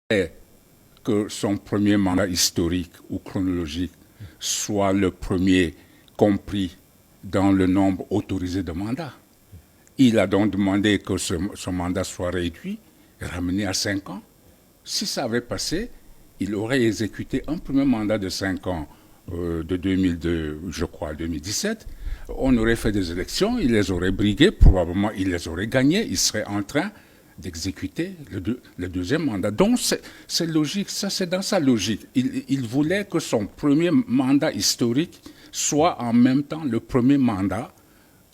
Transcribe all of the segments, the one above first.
que son premier mandat historique ou chronologique soit le premier compris dans le nombre autorisé de mandats. Il a donc demandé que son mandat soit réduit, ramené à 5 ans. Si ça avait passé, il aurait exécuté un premier mandat de 5 ans de 2002, je crois, à 2017. On aurait fait des élections, il les aurait briguées, probablement il les aurait gagnées, il serait en train d'exécuter le deuxième mandat. Donc c'est logique, ça c'est dans sa logique. Il voulait que son premier mandat historique soit en même temps le premier mandat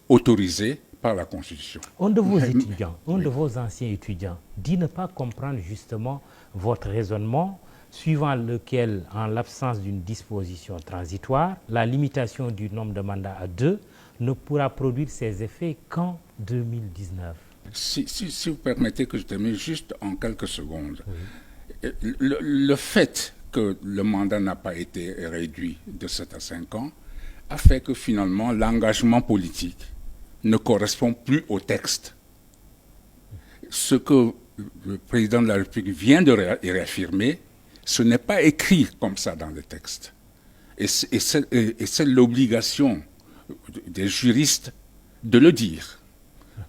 autorisé par la Constitution. Un de vos étudiants, un de vos anciens étudiants, dit ne pas comprendre justement votre raisonnement suivant lequel, en l'absence d'une disposition transitoire, la limitation du nombre de mandats à 2 ne pourra produire ses effets qu'en 2019. Si vous permettez que je termine juste en quelques secondes. Oui. Le fait que le mandat n'a pas été réduit de 7 à 5 ans a fait que finalement l'engagement politique ne correspond plus au texte. Ce que le président de la République vient de réaffirmer, ce n'est pas écrit comme ça dans le texte. Et c'est l'obligation des juristes de le dire,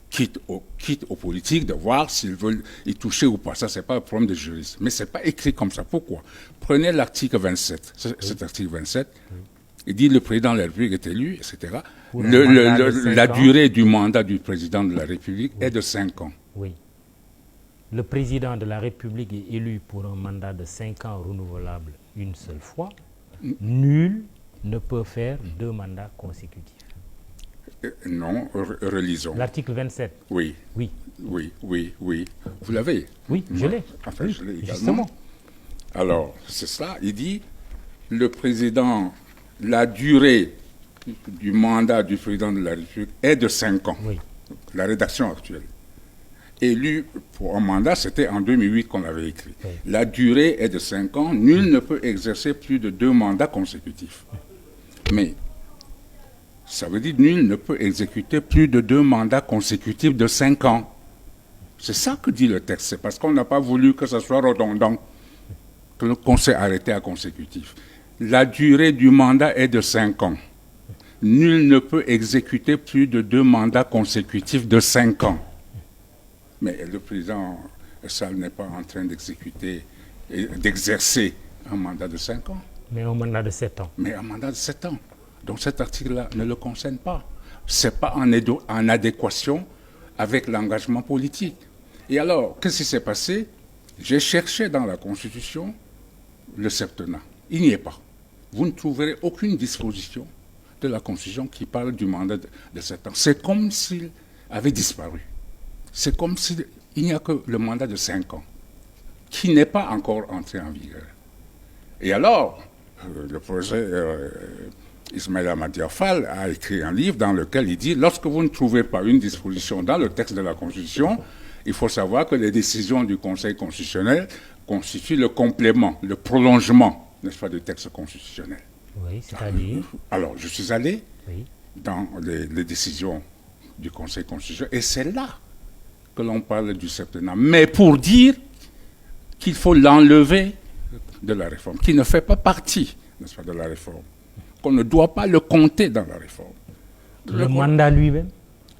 quitte aux politiques de voir s'ils veulent y toucher ou pas. Ça, ce n'est pas un problème de juristes. Mais ce n'est pas écrit comme ça. Pourquoi? Prenez l'article 27. Cet article 27, il dit le président de la République est élu, etc. La durée du mandat du président de la République est de 5 ans. Oui. Le président de la République est élu pour un mandat de 5 ans renouvelable une seule fois. Nul ne peut faire 2 mandats consécutifs. Non, relisons. L'article 27. Oui. Oui. Oui. Vous l'avez? Oui, je l'ai. Enfin, oui, je l'ai également. Justement. Alors, c'est cela. Il dit, le président, la durée du mandat du président de la République est de 5 ans. Oui. La rédaction actuelle. Élu pour un mandat, c'était en 2008 qu'on l'avait écrit. Oui. La durée est de 5 ans. Nul ne peut exercer plus de 2 mandats consécutifs. Mais ça veut dire nul ne peut exécuter plus de 2 mandats consécutifs de 5 ans. C'est ça que dit le texte. C'est parce qu'on n'a pas voulu que ce soit redondant qu'on s'est arrêté à consécutif. La durée du mandat est de 5 ans. Nul ne peut exécuter plus de 2 mandats consécutifs de 5 ans. Mais le président Sall n'est pas en train d'exercer un mandat de 5 ans. Mais un mandat de 7 ans. Mais un mandat de 7 ans. Donc cet article-là ne le concerne pas. Ce n'est pas en adéquation avec l'engagement politique. Et alors, qu'est-ce qui s'est passé? J'ai cherché dans la Constitution le septennat. Il n'y est pas. Vous ne trouverez aucune disposition de la Constitution qui parle du mandat de 7 ans. C'est comme s'il avait disparu. C'est comme s'il n'y a que le mandat de 5 ans qui n'est pas encore entré en vigueur. Et alors, le professeur Ismaïla Madior Fall a écrit un livre dans lequel il dit « Lorsque vous ne trouvez pas une disposition dans le texte de la Constitution, il faut savoir que les décisions du Conseil constitutionnel constituent le complément, le prolongement, n'est-ce pas, du texte constitutionnel. » Oui, c'est-à-dire? Alors, je suis allé dans les décisions du Conseil constitutionnel et c'est là que l'on parle du septennat. Mais pour dire qu'il faut l'enlever de la réforme, qui ne fait pas partie, n'est-ce pas, de la réforme, qu'on ne doit pas le compter dans la réforme. Le mandat lui-même?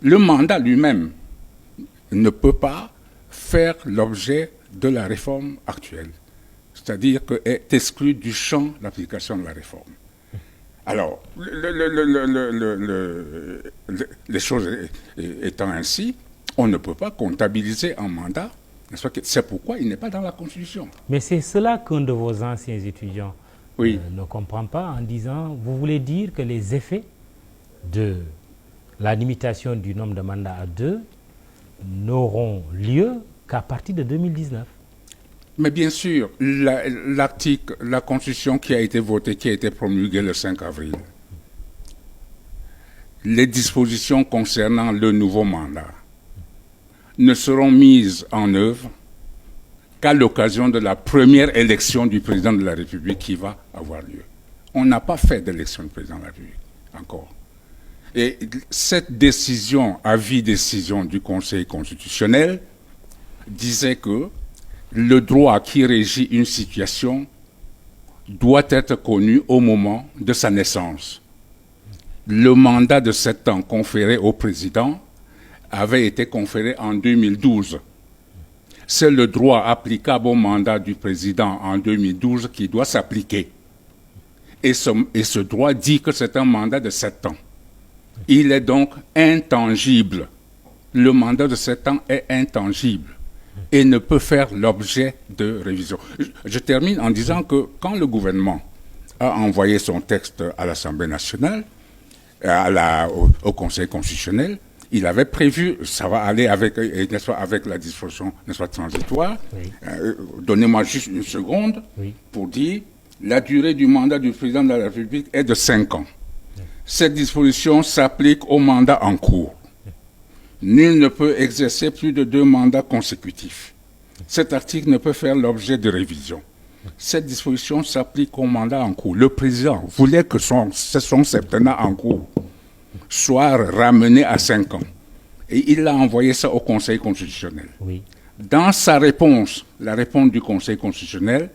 Le mandat lui-même ne peut pas faire l'objet de la réforme actuelle. C'est-à-dire qu'il est exclu du champ d'application de la réforme. Alors, les choses étant ainsi, on ne peut pas comptabiliser un mandat. C'est pourquoi il n'est pas dans la Constitution. Mais c'est cela qu'un de vos anciens étudiants ne comprend pas en disant, vous voulez dire que les effets de la limitation du nombre de mandats à 2 n'auront lieu qu'à partir de 2019. Mais bien sûr, la Constitution qui a été votée, qui a été promulguée le 5 avril, les dispositions concernant le nouveau mandat ne seront mises en œuvre qu'à l'occasion de la première élection du président de la République qui va avoir lieu. On n'a pas fait d'élection du président de la République encore. Et cette décision, avis décision du Conseil constitutionnel, disait que le droit qui régit une situation doit être connu au moment de sa naissance. Le mandat de 7 ans conféré au président avait été conféré en 2012. C'est le droit applicable au mandat du président en 2012 qui doit s'appliquer. Et ce droit dit que c'est un mandat de 7 ans. Il est donc intangible. Le mandat de 7 ans est intangible et ne peut faire l'objet de révision. Je termine en disant que quand le gouvernement a envoyé son texte à l'Assemblée nationale, au Conseil constitutionnel, il avait prévu, ça va aller avec la disposition transitoire. Oui. Donnez-moi juste une seconde pour dire la durée du mandat du président de la République est de 5 ans. Cette disposition s'applique au mandat en cours. Nul ne peut exercer plus de 2 mandats consécutifs. Cet article ne peut faire l'objet de révision. Cette disposition s'applique au mandat en cours. Le président voulait que son septennat en cours soit ramené à 5 ans. Et il a envoyé ça au Conseil constitutionnel. Oui. Dans sa réponse, la réponse du Conseil constitutionnel,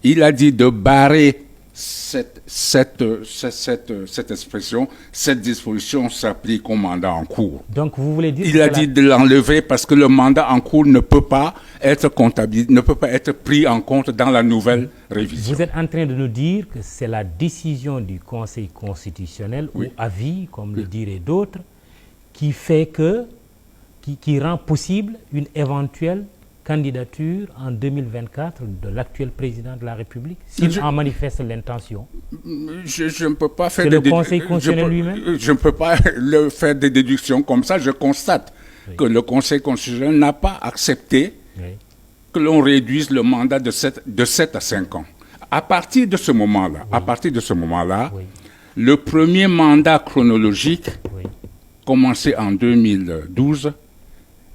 il a dit de barrer cette expression, cette disposition s'applique au mandat en cours. Donc vous voulez dire il a dit de l'enlever parce que le mandat en cours ne peut pas être comptabilisé, ne peut pas être pris en compte dans la nouvelle révision. Vous êtes en train de nous dire que c'est la décision du Conseil constitutionnel ou avis, comme le diraient d'autres, qui fait qui rend possible une éventuelle candidature en 2024 de l'actuel président de la République, s'il en manifeste l'intention. Je ne peux pas faire c'est le Conseil constitutionnel lui-même. Je ne peux pas faire des déductions comme ça. Je constate que le Conseil constitutionnel n'a pas accepté que l'on réduise le mandat de 7 à 5 ans. À partir de ce moment-là, le premier mandat chronologique, commencé en 2012,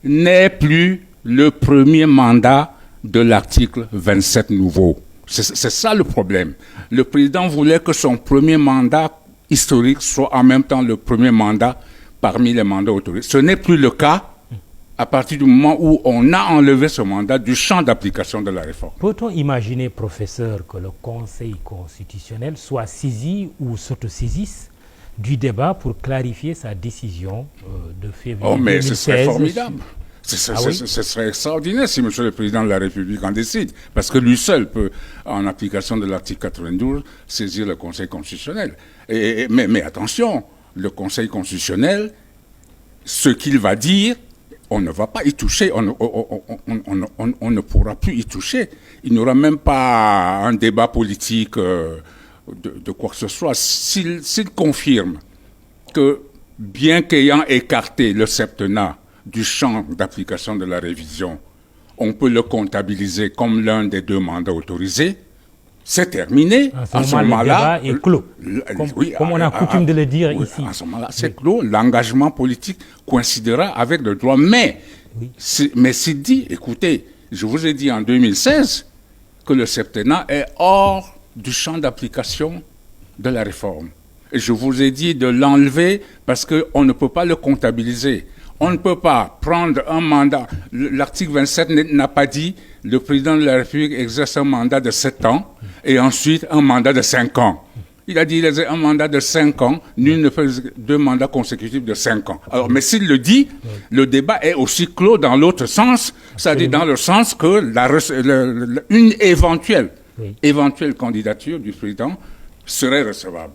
n'est plus le premier mandat de l'article 27 nouveau. C'est ça le problème. Le président voulait que son premier mandat historique soit en même temps le premier mandat parmi les mandats autorisés. Ce n'est plus le cas à partir du moment où on a enlevé ce mandat du champ d'application de la réforme. Peut-on imaginer, professeur, que le Conseil constitutionnel soit saisi ou s'autosaisisse du débat pour clarifier sa décision de février 2016? Oh, mais ce serait formidable. Ce serait extraordinaire si M. le Président de la République en décide, parce que lui seul peut, en application de l'article 92, saisir le Conseil constitutionnel. Mais attention, le Conseil constitutionnel, ce qu'il va dire, on ne va pas y toucher, on ne pourra plus y toucher. Il n'y aura même pas un débat politique de quoi que ce soit. S'il confirme que, bien qu'ayant écarté le septennat du champ d'application de la révision, on peut le comptabiliser comme l'un des 2 mandats autorisés, c'est terminé. À ce moment-là, le débat est clos. Comme on a coutume de le dire ici. À ce moment-là, c'est clos. L'engagement politique coïncidera avec le droit. Mais c'est dit, écoutez, je vous ai dit en 2016 que le septennat est hors du champ d'application de la réforme. Et je vous ai dit de l'enlever parce qu'on ne peut pas le comptabiliser. On ne peut pas prendre un mandat. L'article 27 n'a pas dit le président de la République exerce un mandat de 7 ans et ensuite un mandat de 5 ans. Il a dit qu'il exerce un mandat de 5 ans, nul ne fait 2 mandats consécutifs de 5 ans. Alors, mais s'il le dit, le débat est aussi clos dans l'autre sens, c'est-à-dire dans le sens que une éventuelle candidature du président serait recevable.